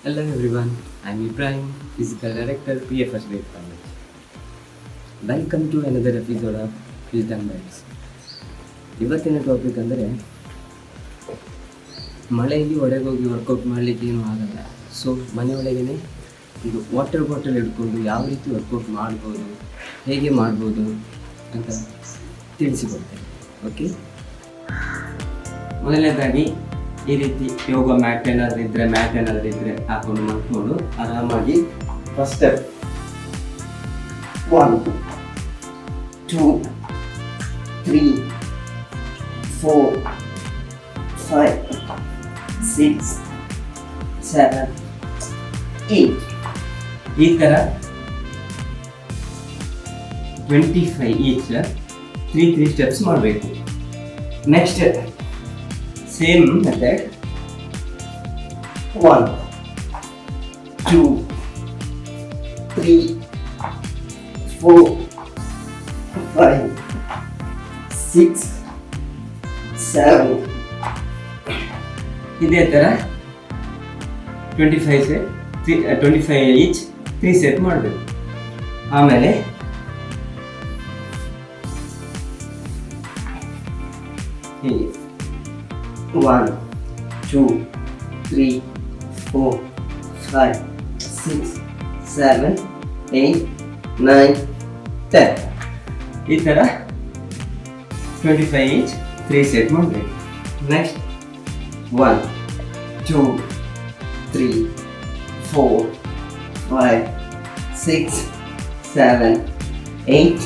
Hello everyone, I'm Ibrahim, Physical Director, PFS Grade College. Welcome to another episode of Wisdom Bites. ಇವತ್ತಿನ topic ಅಂದರೆ ಮಳೆಯಲ್ಲಿ ಹೊರಗೆ ಹೋಗಿ workout ಮಾಡಲಿಕ್ಕೆ ಏನೂ ಆಗಲ್ಲ. ಸೊ ಮನೆಯೊಳಗೇ ಇದು ವಾಟರ್ ಬಾಟಲ್ ಹಿಡ್ಕೊಂಡು ಯಾವ ರೀತಿ ವರ್ಕೌಟ್ ಮಾಡ್ಬೋದು, ಹೇಗೆ ಮಾಡ್ಬೋದು ಅಂತ ತಿಳಿಸಿಕೊಡ್ತೇನೆ. ಓಕೆ, ಮೊದಲನೇದಾಗಿ ಈ ರೀತಿ ಯೋಗ ಮ್ಯಾಟ್ ಏನಾದರೂ ಇದ್ದರೆ ಹಾಕೊಂಡು ಮಾಡ್ಕೊಂಡು ಆರಾಮಾಗಿ ಫಸ್ಟ್ ಸ್ಟೆಪ್ 1 2 3 4 5 6 7 8 ಈ ಥರ 25 ಈಚ್ 3 ಸ್ಟೆಪ್ಸ್ ಮಾಡಬೇಕು. ನೆಕ್ಸ್ಟ್ ಸೇಮ್ ಮೆಥಡ್ 1 2 3 4 5 6 7 ಇದೇ ಥರ 25 ಈಚ್ 3 ಸೆಟ್ ಮಾಡಬೇಕು. ಆಮೇಲೆ ಹೀಗೆ 1 2 3 4 5 6 7 8 9 10 ಈ ಥರ 25 ಈಚ್ 3 ಸೆಟ್ ಮಾಡಬೇಕು. ನೆಕ್ಸ್ಟ್ 1 2 3 4 5 6 7 8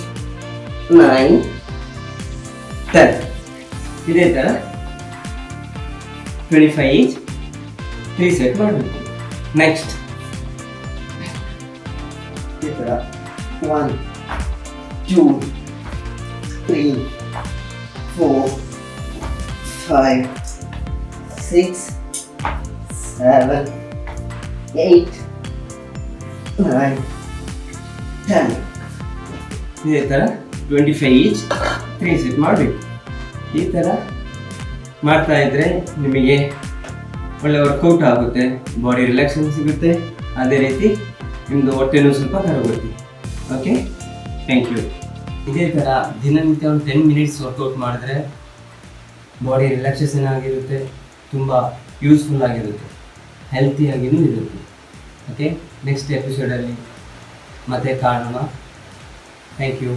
9 10 ಇದೇ ಥರ 25 ಈಚ್ 3 ಸೆಟ್ ಮಾಡಬೇಕು. ನೆಕ್ಸ್ಟ್ ಈ ಥರ 1 2 3 4 5 6 7 8 9 10 ಇದೇ ಥರ 25 ಈಚ್ 3 ಸೆಟ್ ಮಾಡಬೇಕು. ಈ ಥರ ಮಾಡ್ತಾ ಇದ್ದರೆ ನಿಮಗೆ ಒಳ್ಳೆ ವರ್ಕೌಟ್ ಆಗುತ್ತೆ, ಬಾಡಿ ರಿಲ್ಯಾಕ್ಸೇಷನ್ ಸಿಗುತ್ತೆ, ಅದೇ ರೀತಿ ನಿಮ್ಮದು ಹೊಟ್ಟೆನೂ ಸ್ವಲ್ಪ ಕರಗುತ್ತೆ. Okay, thank you. ಇದೇ ಥರ ದಿನನಿತ್ಯ ಒಂದು 10 ಮಿನಿಟ್ಸ್ ವರ್ಕೌಟ್ ಮಾಡಿದ್ರೆ ಬಾಡಿ ರಿಲ್ಯಾಕ್ಸೇಷನ್ ಆಗಿರುತ್ತೆ, ತುಂಬ ಯೂಸ್ಫುಲ್ ಆಗಿರುತ್ತೆ, ಹೆಲ್ತಿಯಾಗಿಯೂ ಇರುತ್ತೆ. ಓಕೆ, ನೆಕ್ಸ್ಟ್ ಎಪಿಸೋಡಲ್ಲಿ ಮತ್ತೆ ಕಾಣೋಣ. Thank you.